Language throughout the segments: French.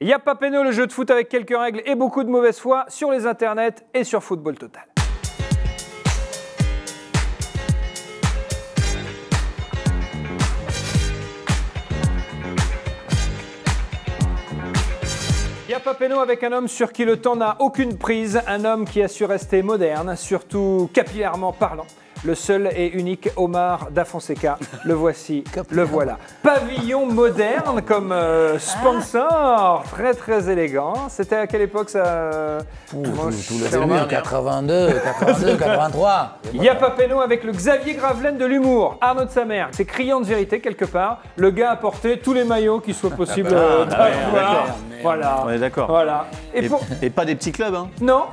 Y'a pas péno, le jeu de foot avec quelques règles et beaucoup de mauvaise foi sur les internets et sur Football Total. Y'a pas péno avec un homme sur qui le temps n'a aucune prise, un homme qui a su rester moderne, surtout capillairement parlant. Le seul et unique Omar Da Fonseca, le voici, le voilà. Pavillon moderne comme sponsor, très très élégant. C'était à quelle époque ça Tout le début, 82, 83. Y'a pas péno avec le Xavier Gravelaine de l'humour, Arnaud de sa mère. C'est criant de vérité quelque part. Le gars a porté tous les maillots qu'il soit possible d'avoir. Voilà. On est d'accord. Voilà. Et pas des petits clubs, hein. Non,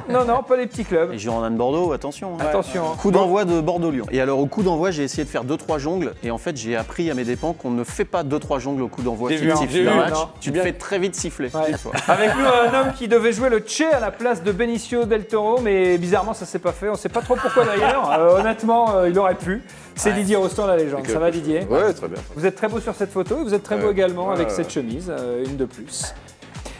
pas des petits clubs. Et Girondins de Bordeaux, attention. Hein. Attention. Coup d'envoi de Bordeaux-Lyon. Et alors au coup d'envoi, j'ai essayé de faire 2-3 jongles et en fait j'ai appris à mes dépens qu'on ne fait pas 2-3 jongles au coup d'envoi. J'ai vu, tu te fais très vite siffler. Ouais. Avec nous un homme qui devait jouer le Che à la place de Benicio del Toro, mais bizarrement ça s'est pas fait. On sait pas trop pourquoi d'ailleurs. Honnêtement, il aurait pu. C'est Didier Rostand la légende. Ça va Didier? Ouais, très bien. Vous êtes très beau sur cette photo et vous êtes très beau également avec cette chemise, une de plus.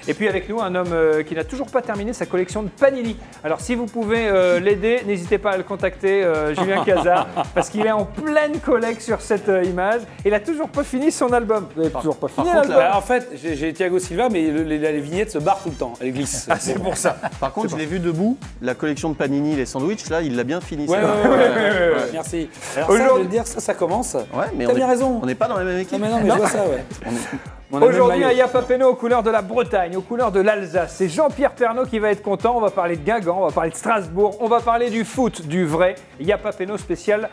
Et puis avec nous, un homme qui n'a toujours pas terminé sa collection de Panini. Alors si vous pouvez l'aider, n'hésitez pas à le contacter, Julien Cazard, parce qu'il est en pleine collecte sur cette image. Il n'a toujours pas fini son album. Vous n'avez toujours pas fini l'album. En fait, j'ai Thiago Silva, mais les vignettes se barrent tout le temps. Elles glissent. Ah, c'est pour ça. Par contre, je l'ai vu debout, la collection de Panini, les sandwichs, là, il l'a bien fini. Ouais. Merci. Alors ça, je veux dire, ça commence. Ouais, mais t'as bien raison. On n'est pas dans la même équipe. Non, mais je vois ça, ouais. Aujourd'hui, à Y'a pas péno aux couleurs de la Bretagne, aux couleurs de l'Alsace. C'est Jean-Pierre Pernaut qui va être content. On va parler de Guingamp, on va parler de Strasbourg, on va parler du foot, du vrai. Y'a pas péno spécial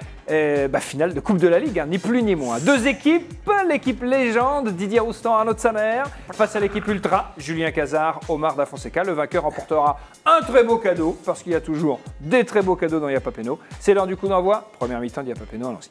finale de Coupe de la Ligue, hein, ni plus ni moins. Deux équipes, l'équipe légende, Didier Roustan, Arnaud de sa mère, face à l'équipe ultra, Julien Cazard, Omar Da Fonseca. Le vainqueur remportera un très beau cadeau, parce qu'il y a toujours des très beaux cadeaux dans Y'a pas péno. C'est l'heure du coup d'envoi. Première mi-temps de Y'a pas péno, allons-y.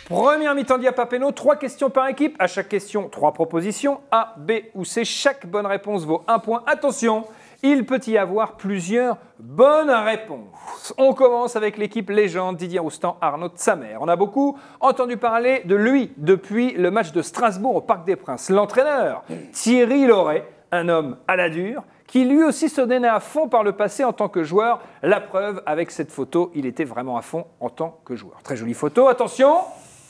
Première mi-temps d'Y'a pas péno, 3 questions par équipe. À chaque question, 3 propositions. A, B ou C. Chaque bonne réponse vaut 1 point. Attention, il peut y avoir plusieurs bonnes réponses. On commence avec l'équipe légende Didier Roustan, Arnaud de sa mère. On a beaucoup entendu parler de lui depuis le match de Strasbourg au Parc des Princes. L'entraîneur, Thierry Loret, un homme à la dure, qui lui aussi se donnait à fond par le passé en tant que joueur. La preuve, avec cette photo, il était vraiment à fond en tant que joueur. Très jolie photo, attention.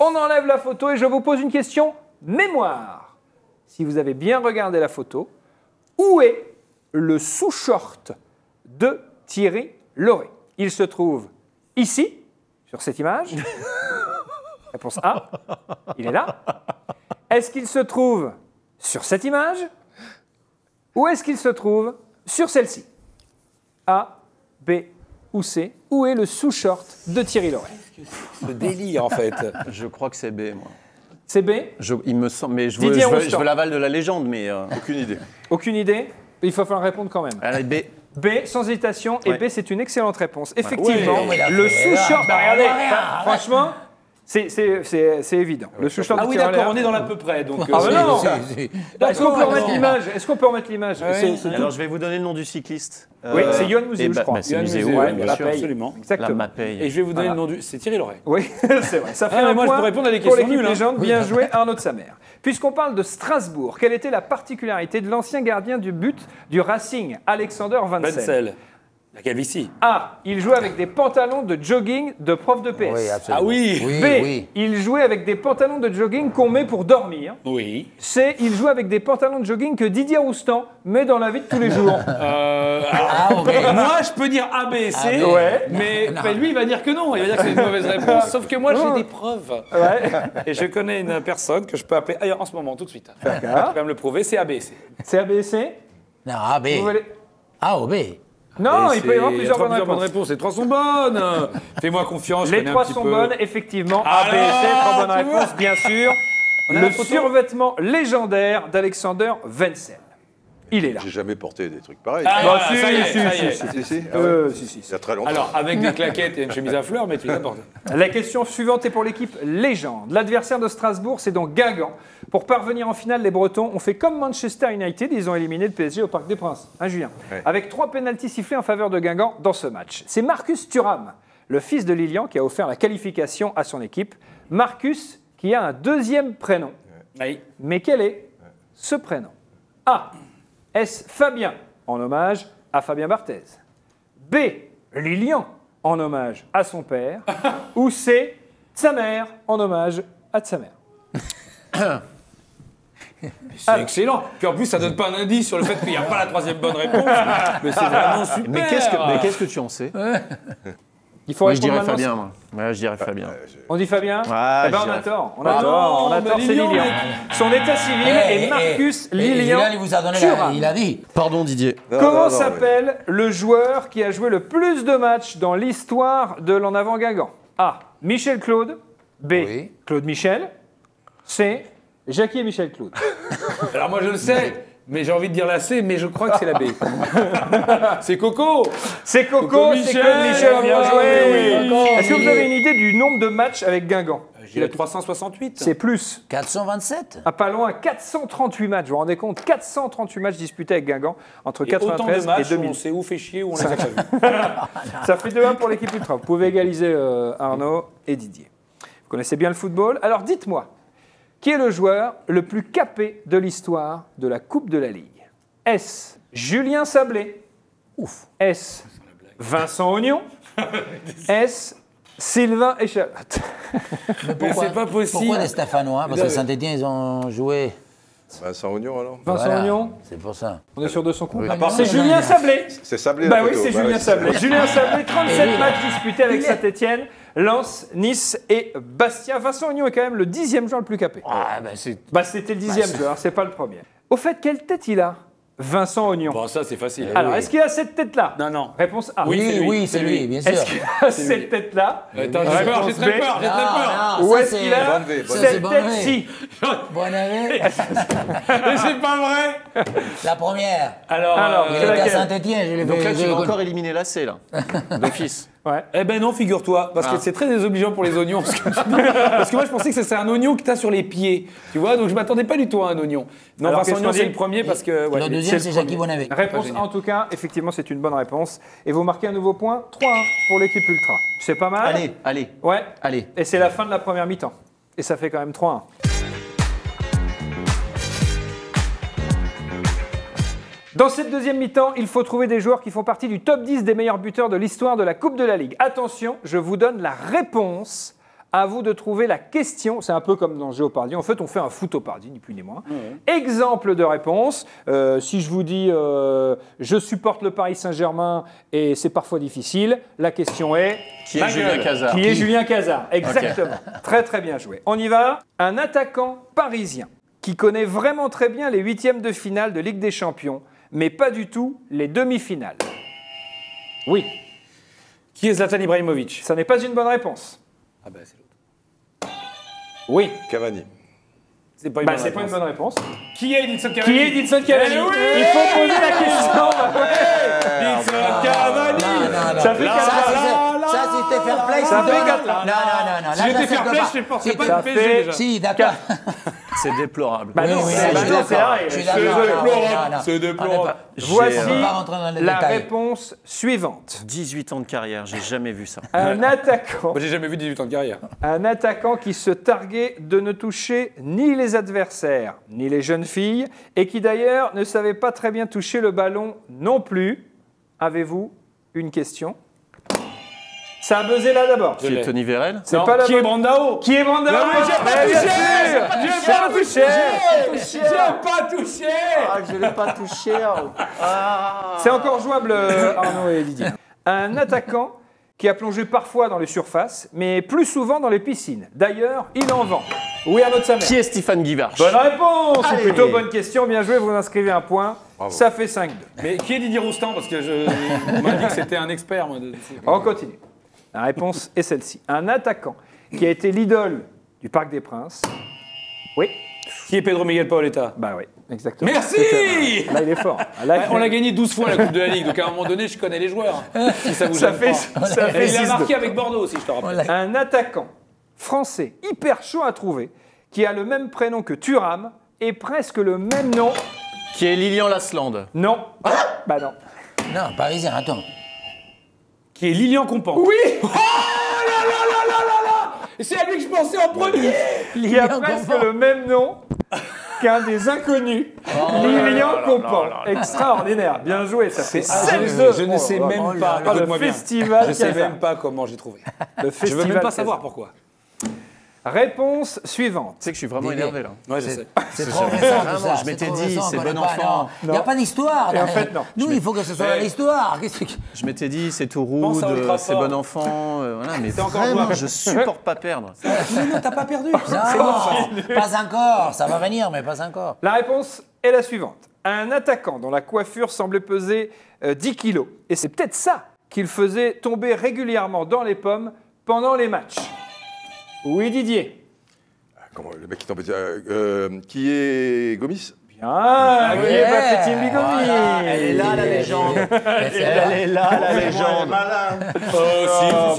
On enlève la photo et je vous pose une question mémoire. Si vous avez bien regardé la photo, où est le sous-short de Thierry Loret? Il se trouve ici, sur cette image. Réponse A, il est là. Est-ce qu'il se trouve sur cette image? Ou est-ce qu'il se trouve sur celle-ci? A, B ou C. Où est le sous-short de Thierry Loret? Le délire, en fait. Je crois que c'est B, moi. C'est B? Il me semble, mais je veux l'aval de la légende, mais aucune idée. Aucune idée? Il va falloir répondre quand même. Allez, B. B, sans hésitation, et B, c'est une excellente réponse. Effectivement, Ouais, le sous-short, regardez, franchement, c'est évident. Le sous-short Ah de oui, Thierry d'accord, Loret. on est dans l'à peu près. Donc, Ah bah non. Est-ce qu'on peut remettre non. l'image? Est-ce qu'on peut remettre l'image? Alors, je vais vous donner le nom du cycliste. Oui, c'est Yoann Mouzéou, je crois. C'est Yoann Muséo, Mouzéou, ouais, ouais, bien la sûr. paye. Absolument. Exactement. La Mapaye. Et je vais vous donner le nom du... C'est Thierry Loret. Oui, c'est vrai. Ça fait Ah, mais un moi, je point peux répondre à des pour questions l'équipe nulles, hein. légende. Bien joué, Arnaud de sa mère. Puisqu'on parle de Strasbourg, quelle était la particularité de l'ancien gardien du but du Racing, Alexander Wenzel? Wenzel. La calvitie. A. Il jouait avec des pantalons de jogging de prof de PS. Oui, absolument. Ah oui. B. Il jouait avec des pantalons de jogging qu'on met pour dormir. Oui. C. Il jouait avec des pantalons de jogging que Didier Roustan met dans la vie de tous les jours. Moi, je peux dire A, B, C, ouais. mais lui, il va dire que non. Il va dire que c'est une mauvaise réponse. Sauf que moi, j'ai des preuves. Ouais. Et je connais une personne que je peux appeler ailleurs en ce moment, tout de suite. D'accord. Tu vas me le prouver, c'est A, B, C. C'est A, B, C. Non, A, B. Vous voulez... A ou B. Non, Et il peut y avoir c'est- plusieurs bonnes bonnes réponses. réponses. Les 3 sont bonnes. Fais-moi confiance. je Les connais un 3 petit sont peu. bonnes, effectivement. A, B, C, Alors, 3 bonnes tu vois. réponses, bien sûr. On a Le la photo survêtement légendaire d'Alexander Wenzel. Il est là. J'ai jamais porté des trucs pareils. Ah, Bah, ça y est, ça y est. Si. Ah ouais. Si. Il y a très longtemps. Alors, avec des claquettes et une chemise à fleurs, mais tu les as portées. La question suivante est pour l'équipe légende. L'adversaire de Strasbourg, c'est donc Guingamp. Pour parvenir en finale, les Bretons ont fait comme Manchester United, ils ont éliminé le PSG au Parc des Princes, hein, Julien, Ouais. avec 3 pénaltys sifflés en faveur de Guingamp dans ce match. C'est Marcus Thuram, le fils de Lilian, qui a offert la qualification à son équipe. Marcus, qui a un deuxième prénom. Oui. Mais quel est ce prénom? A. Est-ce Fabien, en hommage à Fabien Barthez? B. Lilian, en hommage à son père? Ou C. sa mère, en hommage à sa mère? C'est excellent. Puis en plus, ça donne pas un indice sur le fait qu'il n'y a pas la troisième bonne réponse. Mais c'est vraiment super. Mais qu'est-ce que tu en sais? Il faut Moi, je répondre dirais maintenant. Fabien, moi. Ouais, je dirais Fabien. On dit Fabien? Ouais, Eh ben, je on a dirais- tort. On Ah a tort. non, On a mais tort, c'est Lilian, Lilian. Son état civil est Marcus Lilian. Il vous a donné Thuram. il a dit. Pardon, Didier. Non, Comment non, s'appelle le joueur qui a joué le plus de matchs dans l'histoire de l'en avant Guingamp? A. Michel Claude. B. Oui. Claude Michel. C. Jackie et Michel Claude. Alors moi, je le sais, mais j'ai envie de dire la C, mais je crois que c'est la B. C'est Coco. C'est Coco, Coco c'est Michel, Claude Michel, bien bravo, joué. oui, oui. Est-ce que vous avez une idée du nombre de matchs avec Guingamp? J'ai 368. C'est plus. 427. À pas loin, 438 matchs. Vous vous rendez compte? 438 matchs disputés avec Guingamp entre Et autant de 93 et matchs où 2000. on s'est ou fait chier ou on les a pas vus. Ça fait 2-1 pour l'équipe ultra. Vous pouvez égaliser Arnaud et Didier. Vous connaissez bien le football. Alors dites-moi, qui est le joueur le plus capé de l'histoire de la Coupe de la Ligue? Est-ce Julien Sablé? Ouf. Est-ce Vincent Ognon? Est-ce Sylvain Échalote? Mais c'est pas possible. Pourquoi des Stéphanois? Parce que Saint-Étienne, ils ont joué. Vincent Ognon alors. Vincent Voilà, Ognon? c'est pour ça. On est sûr de son coup? Oui. C'est Julien Sablé. C'est Sablé Bah la oui, photo. c'est Bah Julien oui, Sablé. Julien Sablé, 37 Et oui. matchs disputés avec Saint-Étienne, Lens, Nice et Bastia. Vincent Ognon est quand même le 10e joueur le plus capé. Ah, ben c'est. Bah c'était le 10e joueur, c'est pas le premier. Au fait, quelle tête il a, Vincent Ognon? Bon, ça, c'est facile. Alors, oui. est-ce qu'il a cette tête-là? Non, non. Réponse A. Oui, c'est lui, Oui, c'est c'est lui. lui, bien sûr. Est-ce qu'il a cette tête-là? Attends, j'ai très peur, j'ai très peur, j'ai très peur. Non, Ou ça, est-ce c'est- qu'il a Bonne V, bonne V. cette Bonne tête-ci? Bonne année. Mais c'est pas vrai. La première. Alors, Il c'est était à laquelle? Saint-Étienne, je l'ai Donc fait. là, tu je vas l'ai encore éliminer la C, là. D'office. Ouais. Eh ben non, figure-toi, parce que c'est très désobligeant pour les oignons. Parce que moi, je pensais que c'était un oignon que tu as sur les pieds. Tu vois, donc je m'attendais pas du tout à un oignon. Non, Alors, Vincent qu'est-ce Ognon, qu'on c'est dit le premier parce que. ouais, Le deuxième, c'est Jackie Bonavé. Réponse A, en tout cas, effectivement, c'est une bonne réponse. Et vous marquez un nouveau point, 3-1 pour l'équipe ultra. C'est pas mal. Allez. Ouais. Allez. Et c'est la fin de la première mi-temps. Et ça fait quand même 3-1. Dans cette deuxième mi-temps, il faut trouver des joueurs qui font partie du top 10 des meilleurs buteurs de l'histoire de la Coupe de la Ligue. Attention, je vous donne la réponse. À vous de trouver la question. C'est un peu comme dans Géopardy. En fait, on fait un Footopardy, ni plus ni moins. Exemple de réponse. Si je vous dis je supporte le Paris Saint-Germain et c'est parfois difficile, la question est Qui est Julien Cazard? qui est Julien Cazard? Exactement. Très très bien joué. On y va. Un attaquant parisien qui connaît vraiment très bien les huitièmes de finale de Ligue des Champions, mais pas du tout les demi-finales. Oui, Qui est Zlatan Ibrahimovic? ça n'est pas une bonne réponse. Ah bah c'est l'autre. Oui, Cavani. C'est pas une bah, bonne c'est pas une réponse. bonne réponse. Qui est Edinson Cavani? Qui est Edinson Cavani? Eh oui. Il faut poser la question. Edinson Cavani. Non, non. Ça fait Là, quatre- Ça, c'était fair play. Ça c'est fait deux. quatre, là. Non, non, non. Si là, j'étais ça fair se play, pas. je ne porterais Si pas ça le PSG fait- déjà. Si, d'accord. C'est déplorable. Bah non, Oui, oui, c'est je suis d'accord. c'est la règle. Je suis Je suis d'accord. désolé. Non, non, non. C'est déplorable. On est pas- Voici On va pas rentrer dans les la détails. réponse suivante. 18 ans de carrière, j'ai jamais vu ça. Un attaquant, Moi, j'ai jamais vu 18 ans de carrière. un attaquant qui se targuait de ne toucher ni les adversaires, ni les jeunes filles, et qui d'ailleurs ne savait pas très bien toucher le ballon non plus. Avez-vous une question? Ça a buzzé là d'abord. Qui est Tony Vérel? C'est Non, pas la qui est bonne- Brandao? Qui est Brandao? Non, mais j'ai pas Mais bien touché. sûr. J'ai pas touché. J'ai pas touché. Je l'ai pas touché. C'est encore jouable, Arnaud et Didier. Un attaquant qui a plongé parfois dans les surfaces, mais plus souvent dans les piscines. D'ailleurs, il en vend. Oui, Arnaud de sa mère. Qui est Stéphane Guivarch? Bonne réponse. C'est Allez. plutôt bonne question. Bien joué, vous inscrivez un point. Bravo. Ça fait 5-2. Mais qui est Didier Roustan? Parce que on m'a dit que c'était un expert, moi. On continue. La réponse est celle-ci. Un attaquant qui a été l'idole du Parc des Princes. Oui. Qui est Pedro Miguel Paoletta? Bah oui, exactement. Merci. Là, il est fort. Là, Ouais, on l'a gagné 12 fois la Coupe de la Ligue, donc à un moment donné, je connais les joueurs. Si ça vous Ça gêne fait, pas. ça fait Et il a 6-2. marqué avec Bordeaux aussi, je te rappelle. Un attaquant français hyper chaud à trouver qui a le même prénom que Thuram et presque le même nom. Qui est Lilian Lasland? Non. Bah non. Non, parisien, attends. Qui est Lilian Compan. Oui. Oh là là là là là là. C'est à lui que je pensais en premier. qui a presque le même nom qu'un des inconnus, Lilian Compan. Extraordinaire, bien joué, ça fait Je ne sais même pas. le Écoute-moi bien. festival Je sais Casa. même pas comment j'ai trouvé. Le Je veux festival même pas Casa. savoir pourquoi. Réponse suivante. Tu sais que je suis vraiment Didier. énervé là. Ouais, je sais. C'est trop récent, tout Vraiment, ça. je m'étais trop dit, récent, c'est on connaît bon pas, enfant. Il n'y a pas d'histoire. Et en fait, non. Nous, il faut que ce soit l'histoire. Qu'est-ce que- Je m'étais dit, c'est tout Pense rude, à Ultra c'est Fort. bon enfant. Voilà, mais encore vraiment, jouable. je supporte pas perdre. Mais non, t'as pas perdu. Non, pas encore. Ça va venir, mais pas encore. La réponse est la suivante. Un attaquant dont la coiffure semblait peser 10 kilos. Et c'est peut-être ça qu'il faisait tomber régulièrement dans les pommes pendant les matchs. Oui, Didier. Comment, le mec qui t'embête. Qui est Gomis? Bien, qui est Bafetim Bigomi. Voilà. Elle est là, la légende. Elle est là, la légende.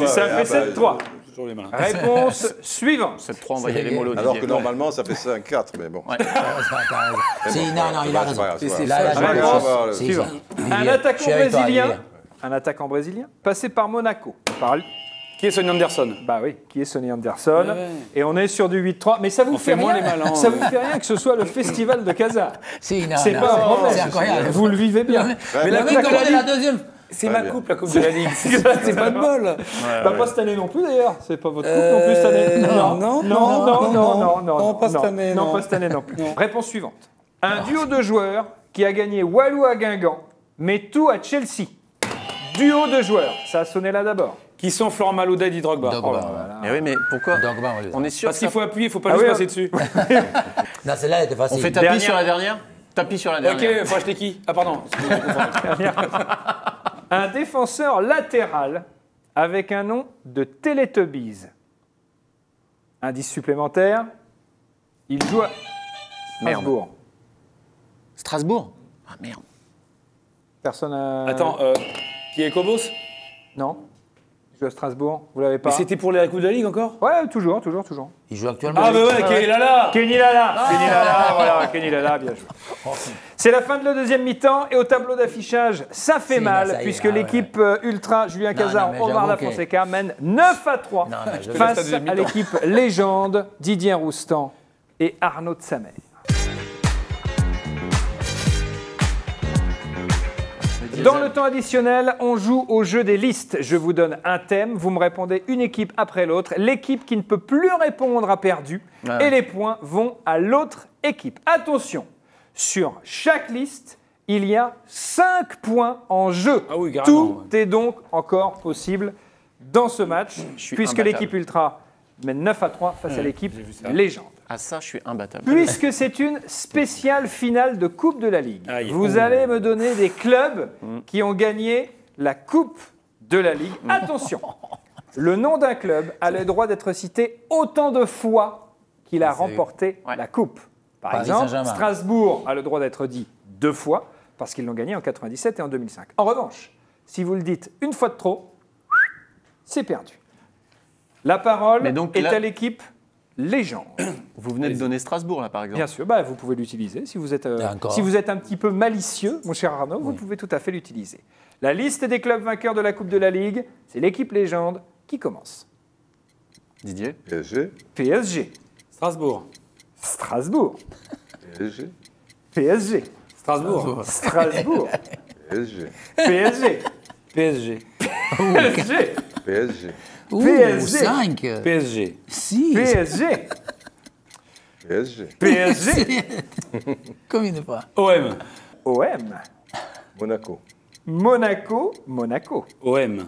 Ça fait 7-3. Toujours les malins. Réponse suivante. 7-3, on va y aller mollo. Alors Didier. que normalement, ça fait 5-4, mais bon. Ouais. Si, non, il a raison. C'est Là, là, ça. je Réponse vois. Si, suivante. si. Un Didier, attaquant je suis avec toi, brésilien. Didier. Un attaquant brésilien passé par Monaco. Par Qui est Sonny Anderson? Bah oui, qui est Sonny Anderson. Ouais. Et on est sur du 8-3. Mais ça vous On fait fait moins rien. les malins, Ça ouais. vous fait rien que ce soit le festival de Casa. Si, non, C'est non, pas un problème. C'est incroyable. Vous le vivez bien. Mais la mec, mec, comme c'est la deuxième. C'est Ouais, ma bien. coupe, la Coupe de la Ligue. C'est pas de bol. Bah, pas cette année non plus d'ailleurs. C'est pas votre coupe non plus cette année. non, pas cette année, Non, non. pas cette année non plus. Réponse suivante. Un duo de joueurs qui a gagné Walou à Guingamp, mais tout à Chelsea. Duo de joueurs. Ça a sonné là d'abord. Qui sont Florent Malouda et Didier Drogba? Drogba. Mais oui, mais pourquoi Drogba, oui. On est sûr Parce que qu'il faut appuyer, il faut pas Ah juste oui, passer dessus. Non, celle-là, elle était facile. on fait tapis Dernière. sur la dernière. Tapis sur la Ok, dernière. faut acheter qui? Ah, pardon. Un défenseur latéral avec un nom de Teletubbies. Indice supplémentaire. Il joue à Strasbourg. Strasbourg. Ah merde. Personne a... Attends, qui est Kobos? Non. Il joue à Strasbourg. Vous l'avez pas? Mais c'était pour la Coupe de la Ligue encore? Ouais, toujours. Il joue actuellement. Ah, bah ouais, qui est là. Kenny Lala. Kenny Lala, voilà. Kenny Lala, bien joué. C'est la fin de la deuxième mi-temps et au tableau d'affichage, ça fait Si, mal ça y est, puisque ah ouais. l'équipe Ultra, Julien Non, Cazard, non, mais Omar j'avoue La que- Fonseca mène 9-3 Non, mais je- face Le stade de à l'équipe légende Didier Roustan et Arnaud de Samer. Dans le temps additionnel, on joue au jeu des listes. Je vous donne un thème, vous me répondez une équipe après l'autre. L'équipe qui ne peut plus répondre a perdu et les points vont à l'autre équipe. Attention, sur chaque liste, il y a 5 points en jeu. Ah oui, carrément, Tout est donc encore possible dans ce match, suis puisque imbattable. l'équipe Ultra mène 9-3 face à l'équipe j'ai vu ça. Légende. Ah ça, je suis imbattable. Puisque c'est une spéciale finale de Coupe de la Ligue, Aïe. vous allez me donner des clubs qui ont gagné la Coupe de la Ligue. Attention, le nom d'un club a le droit d'être cité autant de fois qu'il a remporté Ouais. la Coupe. Par Paris exemple, Saint-Germain. Strasbourg a le droit d'être dit 2 fois parce qu'ils l'ont gagné en 97 et en 2005. En revanche, si vous le dites une fois de trop, c'est perdu. La parole Mais donc est là- à l'équipe Légende. Vous venez de donner Strasbourg là, par exemple. Bien sûr, bah, vous pouvez l'utiliser. Si vous êtes D'accord. si vous êtes un petit peu malicieux, mon cher Arnaud, vous pouvez tout à fait l'utiliser. La liste des clubs vainqueurs de la Coupe de la Ligue, c'est l'équipe Légende qui commence. Didier. PSG, PSG, Strasbourg. Strasbourg, PSG, PSG, Strasbourg. Strasbourg, PSG, PSG, PSG. PSG, PSG, Ouh, PSG. 5. PSG. 6. PSG, PSG, PSG, Combien de fois? OM. OM, Monaco, Monaco, Monaco, OM.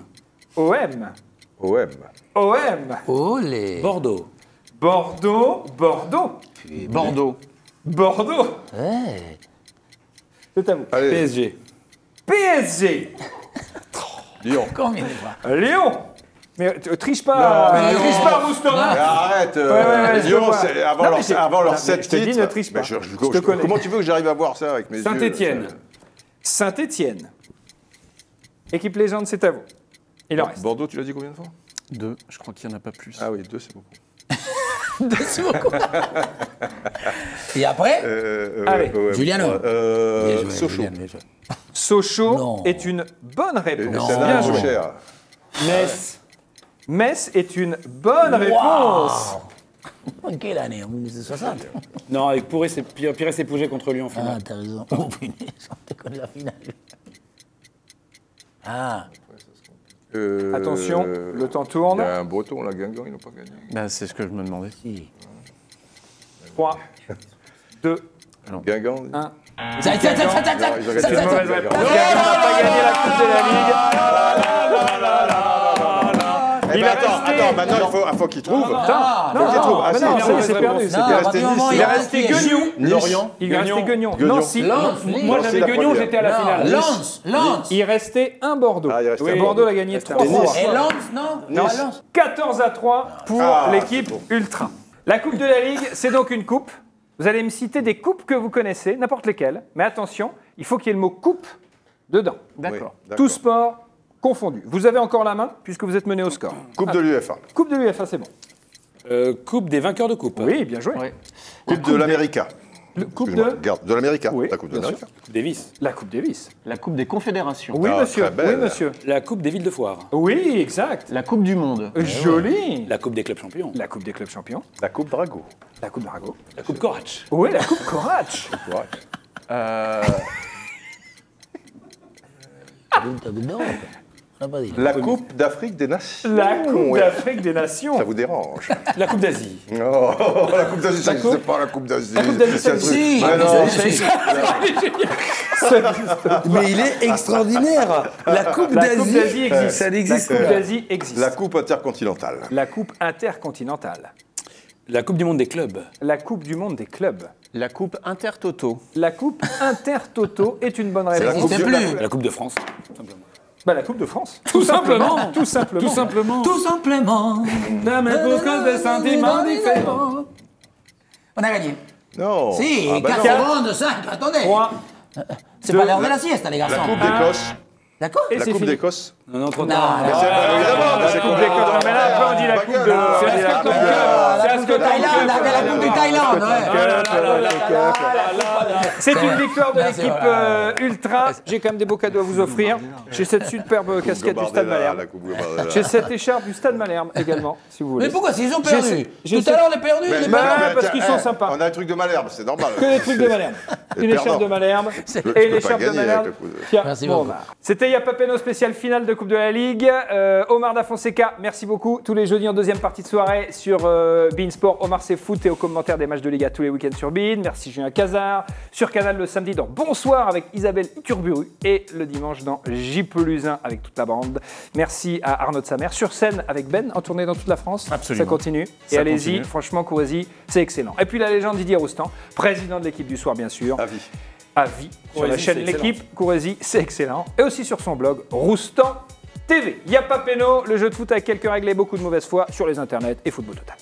OM, OM, OM, Olé. Bordeaux. Bordeaux, Bordeaux, Bordeaux. Bordeaux. Ouais. C'est à vous. allez, PSG. PSG, Lyon. Combien de fois? Lyon. Mais triche pas, Non, mais Lyon. triche pas, Roustan. Mais arrête, ouais, je Lyon, te vois. c'est avant Non, mais leurs j'ai- avant non, leurs mais 7 je te dis, titres. ne triche pas. Mais Je te connais. comment tu veux que j'arrive à voir ça avec mes yeux Saint-Étienne. Saint-Étienne. Équipe Légende, c'est à vous. Il en reste. Bordeaux, tu l'as dit combien de fois 2. Je crois qu'il n'y en a pas plus. Ah oui, 2, c'est beaucoup. Et après? Allez, Giuliano. Bien joué, Sochaux. Julien, bien joué. Sochaux Non. est une bonne Et réponse. celle-là, Bien trop joué. cher. Metz. Metz est une bonne réponse. En quelle année? En 1960. Non, avec Pires et Pouget contre Lyon en Ah, finale. t'as raison. Oh, punaise, on déconne la finale. Ah, Attention, le temps Il tourne. y a un breton, là, Guingamp, ils n'ont pas gagné. Bah, c'est ce que je me demandais. si. 3, 2, Guingamp 1. Non, ils ont gagné. C'est une mauvaise réponse. Guingamp n'a pas gagné la Coupe de la Ligue. Eh Il ben, est attends, resté- maintenant, il faut qu'ils trouvent. Non, Faut qu'ils trouvent. Ah, mais si, non, non, ça y est, mais c'est perdu. Non, c'est à perdu. partir du moment où Il est resté qui est Guignon. Lorient. Il est resté Guignon. Nancy. Lens, Moi, Nancy, j'avais la Guignon, première. j'étais à la finale. Lens. Il restait un Bordeaux. Ah, il restait Et un Bordeaux Bordeaux. l'a gagné 3 Et Nice. fois. Et Lens, non? Non. Ah, Lens. 14-3 pour Ah, l'équipe c'est bon. Ultra. La Coupe de la Ligue, c'est donc une coupe. Vous allez me citer des coupes que vous connaissez, n'importe lesquelles. Mais attention, il faut qu'il y ait le mot coupe dedans. D'accord. Oui, Tout sport confondu. Vous avez encore la main puisque vous êtes mené au score. Coupe de l'UEFA. Coupe de l'UEFA, c'est bon. Coupe des vainqueurs de coupe. Oui, bien joué. Ouais. Coupe de l'América. Coupe Excuse-moi, de Garde, de l'América. Oui, La Coupe de bien l'América. Coupe Davis. la Coupe Davis. La Coupe des Confédérations. Oui, Ah, monsieur. très belle. Oui, monsieur. La Coupe des villes de foire. Oui, exact. La Coupe du Monde. Joli. La Coupe des clubs champions. La Coupe des clubs champions. La Coupe Drago. La Coupe d'Arago. La Coupe Courage. Oui, la Coupe Courage. T'as vu d'Europe? On n'a pas dit. La Coupe d'Afrique des Nations. La Coupe Ouais. d'Afrique des Nations. Ça vous dérange? La Coupe d'Asie. Oh, la Coupe d'Asie, ça n'existe pas, la Coupe d'Asie. Coupe d'Asie, C'est un ça truc- existe. Mais non, Mais il est extraordinaire. La Coupe La Coupe d'Asie existe. Ça n'existe La Coupe pas. d'Asie existe. la Coupe intercontinentale. La Coupe intercontinentale. La Coupe du monde des clubs. La Coupe du monde des clubs. La Coupe Intertoto. La Coupe Intertoto est une bonne Ça réponse. n'existe plus. La Coupe de France. Tout simplement. Bah, la Coupe de France. Tout simplement. Tout simplement. Tout simplement. Tout simplement. Mais pour cause des sentiments différents. On a gagné. Non. Si, Ah, bah 4 non. secondes, 5, attendez. 3. C'est pas l'heure de la sieste, les garçons. La Coupe d'Écosse. D'accord? Et La c'est Coupe fini. d'Écosse. Non, trop Non, tard. non. Évidemment, La Coupe d'Écosse. Mais là, après, on dit la Coupe de... C'est on dit la Coupe de... La Coupe de Thaïlande, la Coupe du Thaïlande, ouais. C'est une victoire de Merci, l'équipe voilà. Ultra. J'ai quand même des beaux cadeaux à vous offrir. J'ai cette superbe casquette du Stade Malherbe. La Coupe Gambardella. J'ai cette écharpe du Stade Malherbe également, si vous voulez. Mais pourquoi? S'ils ont perdu. j'ai Tout à l'heure, on a perdu. Mais- les Bah, Malherbe. parce qu'ils sont sympas. On a un truc de Malherbe, c'est normal. Que des trucs de Malherbe. Une perdants. écharpe de Malherbe Je peux et pas l'écharpe de gagner avec Malherbe. le coup de- Tiens, Merci bon, beaucoup. bah. C'était Yapapeno spécial finale de Coupe de la Ligue. Omar Da Fonseca, merci beaucoup. Tous les jeudis en deuxième partie de soirée sur Bein Sport, Omar c'est foot et aux commentaires des matchs de Liga tous les week-ends sur Bein. Merci Julien Cazard. Sur Canal le samedi dans Bonsoir avec Isabelle Iturburu et le dimanche dans J Pelusin avec toute la bande. Merci à Arnaud de Samer. Sur scène avec Ben en tournée dans toute la France. Absolument. Ça continue. Et Ça allez-y, continue. franchement, Courresi, c'est excellent. Et puis la légende Didier Roustan, président de l'équipe du soir bien sûr. À vie. À vie sur la Courresi, chaîne c'est excellent. L'équipe. Courresi, c'est excellent. Et aussi sur son blog Roustan TV. Yapapeno, le jeu de foot avec quelques règles et beaucoup de mauvaise foi sur les internets et Football Total.